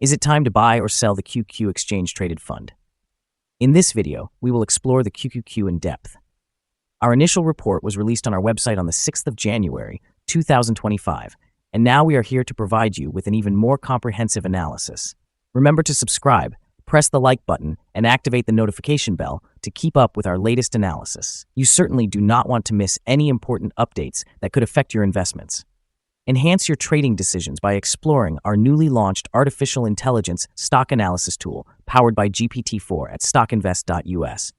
Is it time to buy or sell the QQQ exchange-traded fund? In this video, we will explore the QQQ in depth. Our initial report was released on our website on the 6th of January, 2025, and now we are here to provide you with an even more comprehensive analysis. Remember to subscribe, press the like button, and activate the notification bell to keep up with our latest analysis. You certainly do not want to miss any important updates that could affect your investments. Enhance your trading decisions by exploring our newly launched artificial intelligence stock analysis tool powered by GPT-4 at StockInvest.us.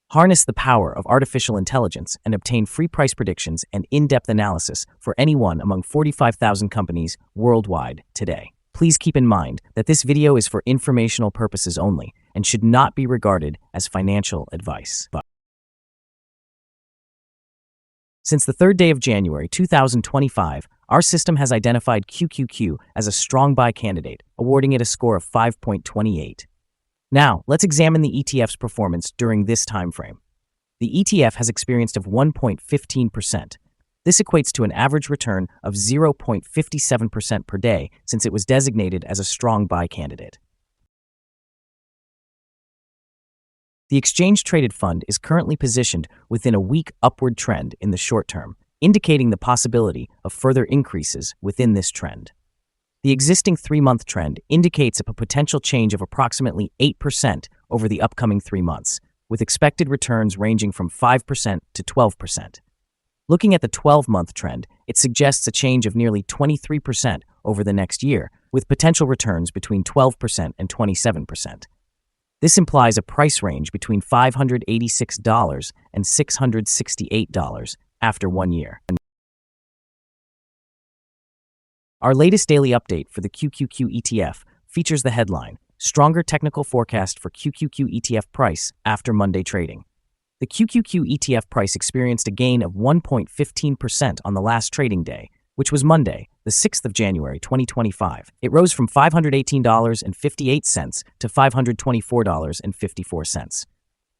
Harness the power of artificial intelligence and obtain free price predictions and in-depth analysis for any one among 45,000 companies worldwide today. Please keep in mind that this video is for informational purposes only and should not be regarded as financial advice. Since the 3rd day of January 2025, our system has identified QQQ as a strong buy candidate, awarding it a score of 5.28. Now, let's examine the ETF's performance during this time frame. The ETF has experienced of 1.15%. This equates to an average return of 0.57% per day since it was designated as a strong buy candidate. The exchange-traded fund is currently positioned within a weak upward trend in the short term, indicating the possibility of further increases within this trend. The existing 3-month trend indicates a potential change of approximately 8% over the upcoming 3 months, with expected returns ranging from 5% to 12%. Looking at the 12-month trend, it suggests a change of nearly 23% over the next year, with potential returns between 12% and 27%. This implies a price range between $586 and $668 after 1 year. Our latest daily update for the QQQ ETF features the headline, Stronger Technical Forecast for QQQ ETF Price After Monday Trading. The QQQ ETF price experienced a gain of 1.15% on the last trading day, which was Monday, the 6th of January 2025. It rose from $518.58 to $524.54.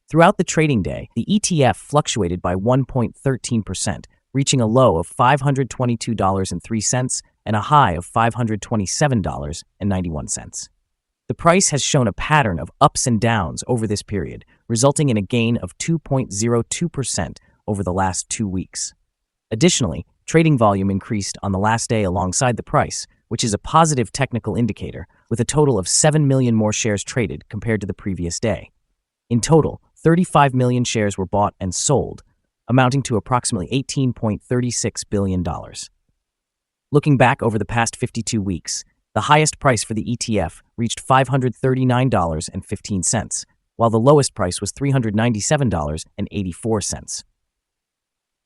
Throughout the trading day, the ETF fluctuated by 1.13%, reaching a low of $522.03 and a high of $527.91. The price has shown a pattern of ups and downs over this period, resulting in a gain of 2.02% over the last 2 weeks. Additionally, trading volume increased on the last day alongside the price, which is a positive technical indicator, with a total of 7 million more shares traded compared to the previous day. In total, 35 million shares were bought and sold, amounting to approximately $18.36 billion. Looking back over the past 52 weeks, the highest price for the ETF reached $539.15, while the lowest price was $397.84.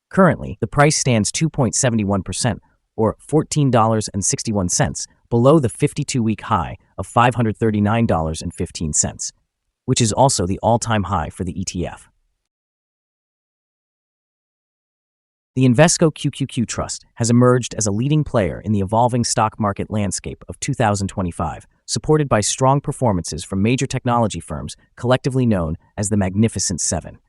Currently, the price stands 2.71%, or $14.61, below the 52-week high of $539.15, which is also the all-time high for the ETF. The Invesco QQQ Trust has emerged as a leading player in the evolving stock market landscape of 2025, supported by strong performances from major technology firms collectively known as the Magnificent Seven.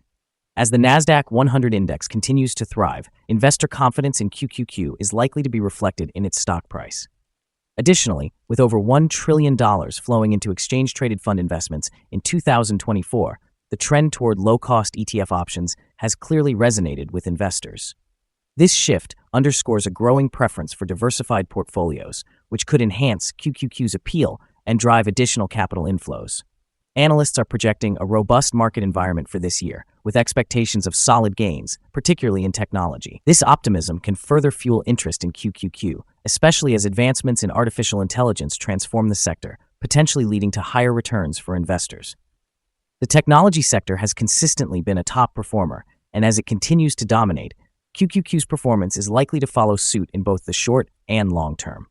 As the Nasdaq 100 index continues to thrive, investor confidence in QQQ is likely to be reflected in its stock price. Additionally, with over $1 trillion flowing into exchange-traded fund investments in 2024, the trend toward low-cost ETF options has clearly resonated with investors. This shift underscores a growing preference for diversified portfolios, which could enhance QQQ's appeal and drive additional capital inflows. Analysts are projecting a robust market environment for this year, with expectations of solid gains, particularly in technology. This optimism can further fuel interest in QQQ, especially as advancements in artificial intelligence transform the sector, potentially leading to higher returns for investors. The technology sector has consistently been a top performer, and as it continues to dominate, QQQ's performance is likely to follow suit in both the short and long term.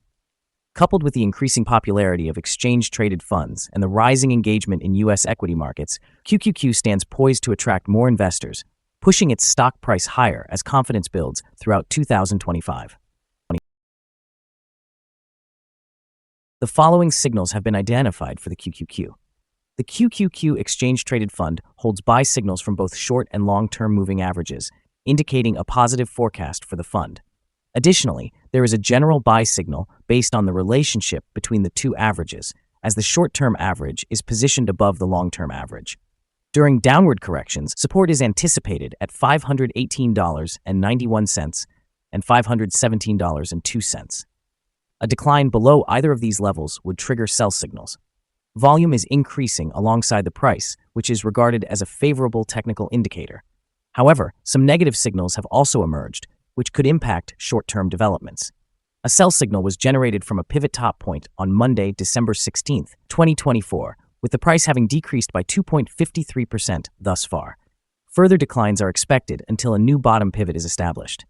Coupled with the increasing popularity of exchange-traded funds and the rising engagement in U.S. equity markets, QQQ stands poised to attract more investors, pushing its stock price higher as confidence builds throughout 2025. The following signals have been identified for the QQQ. The QQQ exchange-traded fund holds buy signals from both short and long-term moving averages, indicating a positive forecast for the fund. Additionally, there is a general buy signal based on the relationship between the two averages, as the short-term average is positioned above the long-term average. During downward corrections, support is anticipated at $518.91 and $517.02. A decline below either of these levels would trigger sell signals. Volume is increasing alongside the price, which is regarded as a favorable technical indicator. However, some negative signals have also emerged, which could impact short-term developments. A sell signal was generated from a pivot top point on Monday, December 16, 2024, with the price having decreased by 2.53% thus far. Further declines are expected until a new bottom pivot is established.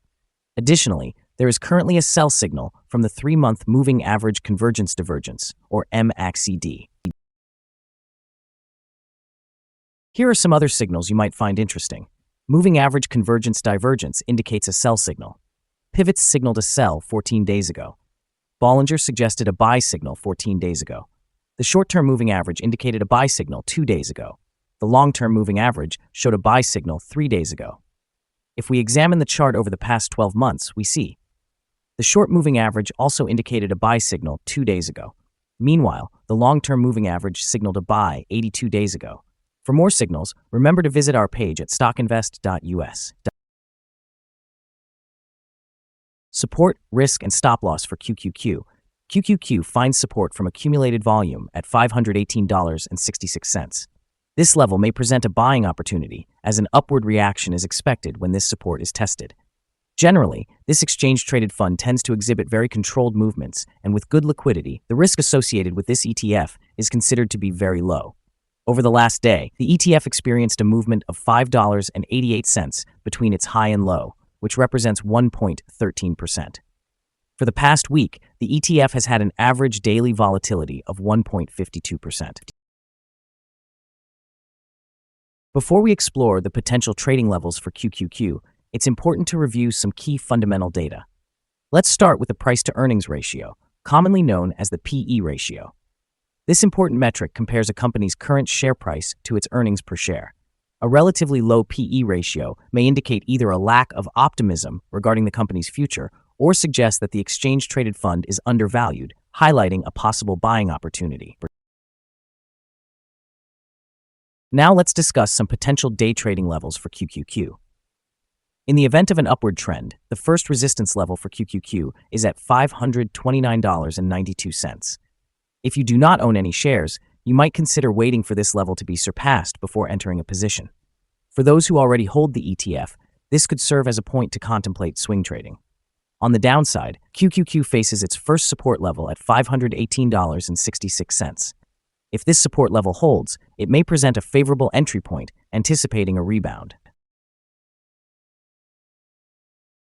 Additionally, there is currently a sell signal from the 3-month Moving Average Convergence Divergence, or MACD. Here are some other signals you might find interesting. Moving Average Convergence Divergence indicates a sell signal. Pivots signaled a sell 14 days ago. Bollinger suggested a buy signal 14 days ago. The short-term moving average indicated a buy signal 2 days ago. The long-term moving average showed a buy signal 3 days ago. If we examine the chart over the past 12 months, we see the short moving average also indicated a buy signal 2 days ago. Meanwhile, the long-term moving average signaled a buy 82 days ago. For more signals, remember to visit our page at StockInvest.us. Support, risk, and stop loss for QQQ. QQQ finds support from accumulated volume at $518.66. This level may present a buying opportunity, as an upward reaction is expected when this support is tested. Generally, this exchange-traded fund tends to exhibit very controlled movements, and with good liquidity, the risk associated with this ETF is considered to be very low. Over the last day, the ETF experienced a movement of $5.88 between its high and low, which represents 1.13%. For the past week, the ETF has had an average daily volatility of 1.52%. Before we explore the potential trading levels for QQQ, it's important to review some key fundamental data. Let's start with the price-to-earnings ratio, commonly known as the PE ratio. This important metric compares a company's current share price to its earnings per share. A relatively low PE ratio may indicate either a lack of optimism regarding the company's future or suggest that the exchange-traded fund is undervalued, highlighting a possible buying opportunity. Now let's discuss some potential day trading levels for QQQ. In the event of an upward trend, the first resistance level for QQQ is at $529.92. If you do not own any shares, you might consider waiting for this level to be surpassed before entering a position. For those who already hold the ETF, this could serve as a point to contemplate swing trading. On the downside, QQQ faces its first support level at $518.66. If this support level holds, it may present a favorable entry point, anticipating a rebound.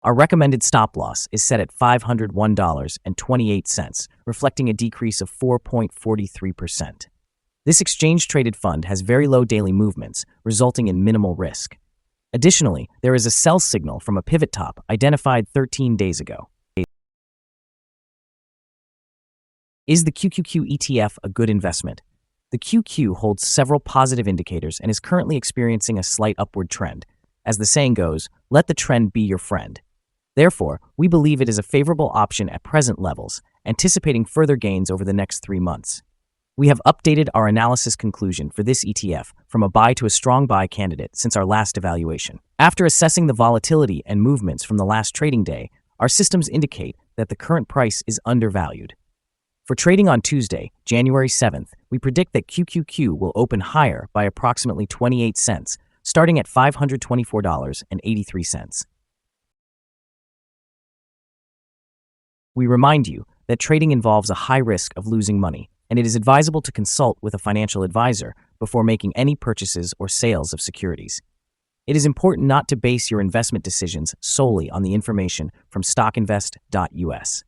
Our recommended stop loss is set at $501.28, reflecting a decrease of 4.43%. This exchange-traded fund has very low daily movements, resulting in minimal risk. Additionally, there is a sell signal from a pivot top identified 13 days ago. Is the QQQ ETF a good investment? The QQ holds several positive indicators and is currently experiencing a slight upward trend. As the saying goes, let the trend be your friend. Therefore, we believe it is a favorable option at present levels, anticipating further gains over the next 3 months. We have updated our analysis conclusion for this ETF from a buy to a strong buy candidate since our last evaluation. After assessing the volatility and movements from the last trading day, our systems indicate that the current price is undervalued. For trading on Tuesday, January 7th, we predict that QQQ will open higher by approximately 28 cents, starting at $524.83. We remind you that trading involves a high risk of losing money, and it is advisable to consult with a financial advisor before making any purchases or sales of securities. It is important not to base your investment decisions solely on the information from StockInvest.us.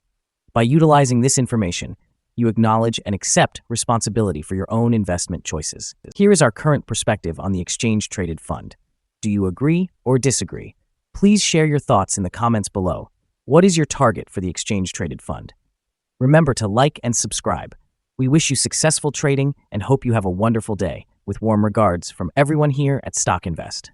By utilizing this information, you acknowledge and accept responsibility for your own investment choices. Here is our current perspective on the exchange-traded fund. Do you agree or disagree? Please share your thoughts in the comments below. What is your target for the exchange-traded fund? Remember to like and subscribe. We wish you successful trading and hope you have a wonderful day. With warm regards from everyone here at StockInvest.